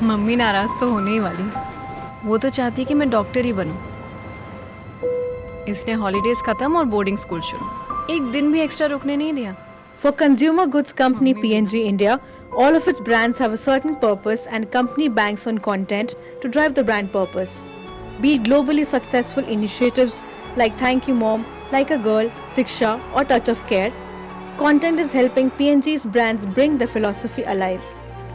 Mummy नाराज तो होने ही वाली। वो तो चाहती कि मैं डॉक्टर ही बनूं। इसने हॉलीडेज खत्म और बोर्डिंग स्कूल शुरू। एक दिन भी एक्स्ट्रा रुकने नहीं दिया। For consumer goods company P&G India, all of its brands have a certain purpose and company banks on content to drive the brand purpose. Be it globally successful initiatives like Thank You Mom, Like a Girl, Siksha or Touch of Care, content is helping P&G's brands bring the philosophy alive.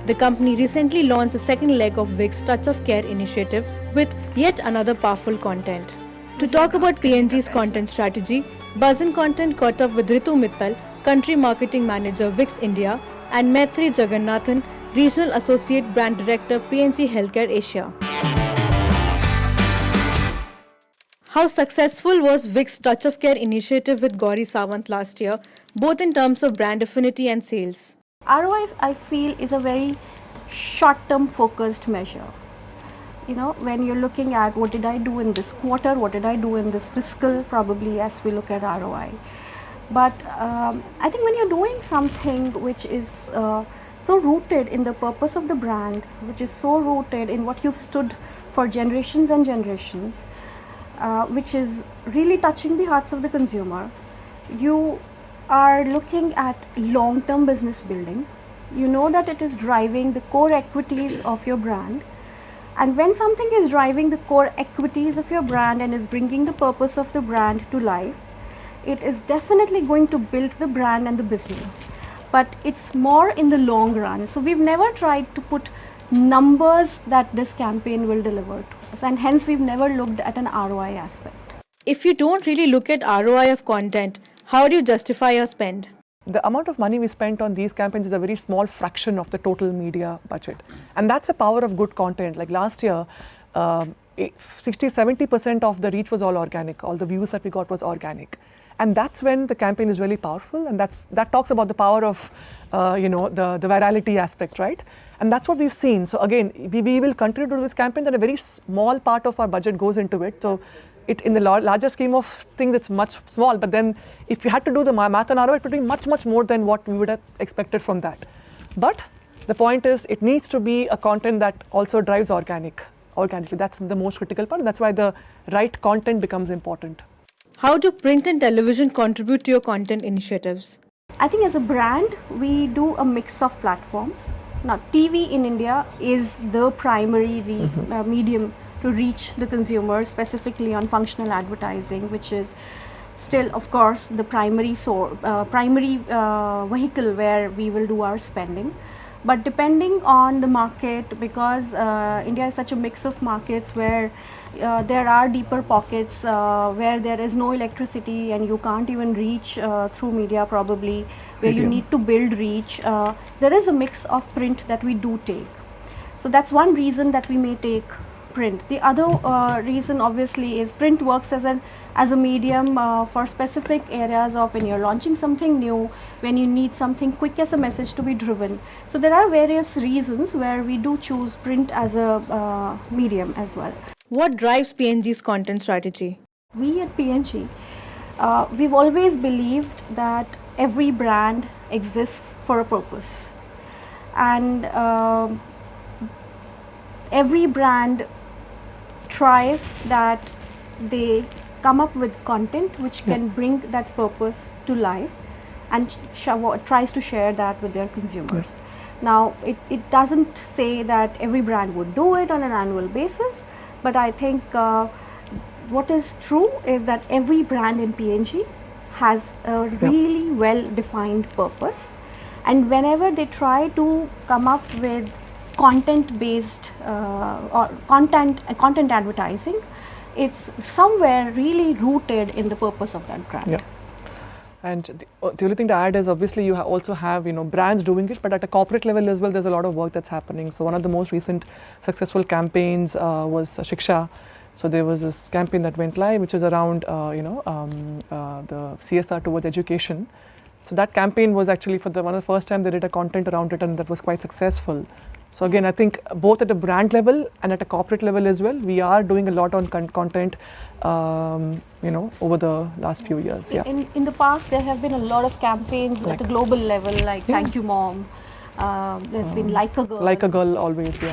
The company recently launched a second leg of Vic's Touch of Care initiative with yet another powerful content. To talk about P&G's content strategy, BuzzInContent caught up with Ritu Mittal, Country Marketing Manager Vic's India, and Maithreyi Jagannathan, Regional Associate Brand Director P&G Healthcare Asia. How successful was Vic's Touch of Care initiative with Gauri Sawant last year, both in terms of brand affinity and sales? ROI, I feel, is a very short-term focused measure. When you're looking at what did I do in this quarter, what did I do in this fiscal, probably as we look at ROI. But I think when you're doing something which is so rooted in the purpose of the brand, which is so rooted in what you've stood for generations and generations, which is really touching the hearts of the consumer, you are looking at long-term business building. You know that it is driving the core equities of your brand. And when something is driving the core equities of your brand and is bringing the purpose of the brand to life, it is definitely going to build the brand and the business. But it's more in the long run. So we've never tried to put numbers that this campaign will deliver to us, and hence we've never looked at an ROI aspect. If you don't really look at ROI of content, how do you justify your spend? The amount of money we spent on these campaigns is a very small fraction of the total media budget. And that's the power of good content. Like last year, 60-70% of the reach was all organic. All the views that we got was organic. And that's when the campaign is really powerful. And that talks about the power of, the virality aspect, right? And that's what we've seen. So again, we will continue to do this campaign, and a very small part of our budget goes into it. So in the larger scheme of things, it's much small, but then if you had to do the math on ROI, it would be much, much more than what we would have expected from that. But the point is, it needs to be a content that also drives organically. That's the most critical part, and that's why the right content becomes important. How do print and television contribute to your content initiatives? I think as a brand, we do a mix of platforms. Now, TV in India is the primary medium to reach the consumer, specifically on functional advertising, which is still, of course, the primary vehicle where we will do our spending. But depending on the market, because India is such a mix of markets where there are deeper pockets where there is no electricity and you can't even reach through media probably, where you need to build reach, there is a mix of print that we do take. So that's one reason that we may take print. The other reason obviously is print works as a medium for specific areas of when you're launching something new, when you need something quick as a message to be driven. So there are various reasons where we do choose print as a medium as well. What drives P&G's content strategy? We at P&G, we've always believed that every brand exists for a purpose, and every brand tries that they come up with content which can bring that purpose to life and tries to share that with their consumers. Now, it doesn't say that every brand would do it on an annual basis, but I think what is true is that every brand in P&G has a really well-defined purpose, and whenever they try to come up with content-based or content advertising, it's somewhere really rooted in the purpose of that brand. Yeah. And the only thing to add is obviously you also have brands doing it, but at a corporate level as well, there's a lot of work that's happening. So one of the most recent successful campaigns was Shiksha. So there was this campaign that went live, which is around the CSR towards education. So that campaign was actually for one of the first time they did a content around it, and that was quite successful. So again, I think both at a brand level and at a corporate level as well, we are doing a lot on content, over the last few years. Yeah. In the past, there have been a lot of campaigns at a global level, like Thank You Mom. There's been Like a Girl. Like a Girl, always, yeah.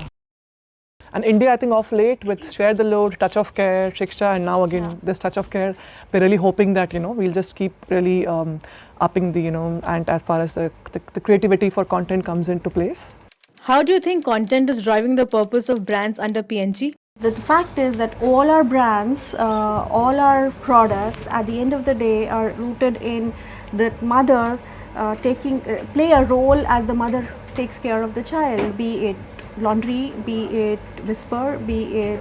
And India, I think, of late with Share the Load, Touch of Care, Shiksha, and now again this Touch of Care, we're really hoping that we'll just keep really upping the and as far as the creativity for content comes into place. How do you think content is driving the purpose of brands under P&G? The fact is that all our brands, all our products at the end of the day are rooted in the mother play a role as the mother takes care of the child, be it laundry, be it Whisper, be it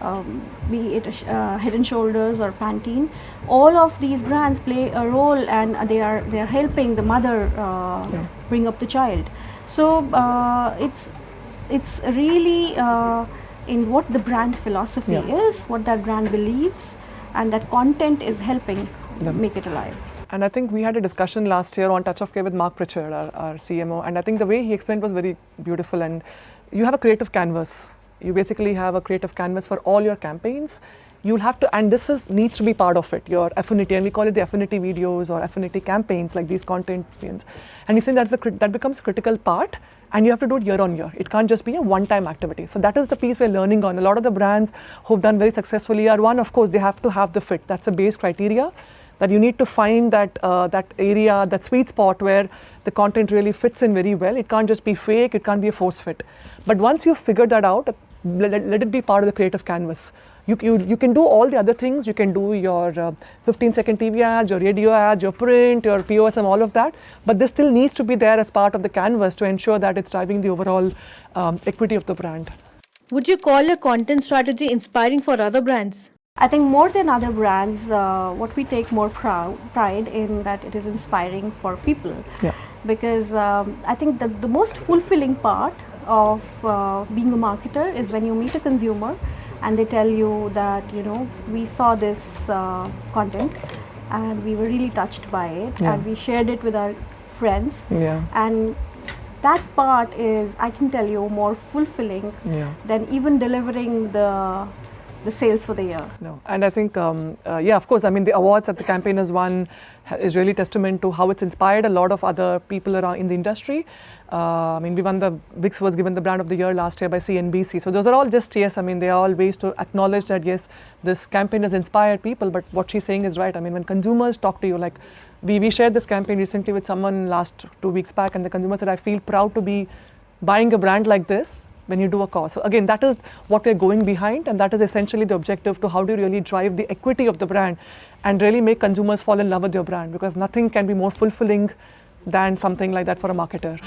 Head and Shoulders or Pantene. All of these brands play a role, and they are helping the mother bring up the child. So it's really in what the brand philosophy is, what that brand believes, and that content is helping make it alive. And I think we had a discussion last year on Touch of Care with Mark Pritchard, our CMO, and I think the way he explained was very beautiful. And you have a creative canvas. You basically have a creative canvas for all your campaigns. You'll have to, and needs to be part of it, your affinity, and we call it the affinity videos or affinity campaigns, like these content campaigns. And you think that becomes a critical part, and you have to do it year on year. It can't just be a one-time activity. So that is the piece we're learning on. A lot of the brands who've done very successfully are one, of course, they have to have the fit. That's a base criteria, that you need to find that area, that sweet spot where the content really fits in very well. It can't just be fake, it can't be a force fit. But once you've figured that out, let it be part of the creative canvas. You can do all the other things. You can do your 15-second TV ads, your radio ads, your print, your POSM, all of that. But this still needs to be there as part of the canvas to ensure that it's driving the overall equity of the brand. Would you call your content strategy inspiring for other brands? I think more than other brands, what we take more pride in that it is inspiring for people. Yeah. Because I think that the most fulfilling part of being a marketer is when you meet a consumer and they tell you that, we saw this content and we were really touched by it, and we shared it with our friends. Yeah. And that part is, I can tell you, more fulfilling than even delivering the sales for the year. No, and I think, of course, I mean, the awards that the campaign has won is really testament to how it's inspired a lot of other people around in the industry. I mean, we won Vicks was given the brand of the year last year by CNBC. So those are all just, I mean, they are all ways to acknowledge that, yes, this campaign has inspired people, but what she's saying is right. I mean, when consumers talk to you, like we shared this campaign recently with someone last 2 weeks back, and the consumer said, I feel proud to be buying a brand like this when you do a cause. So again, that is what we're going behind, and that is essentially the objective to how do you really drive the equity of the brand and really make consumers fall in love with your brand, because nothing can be more fulfilling than something like that for a marketer.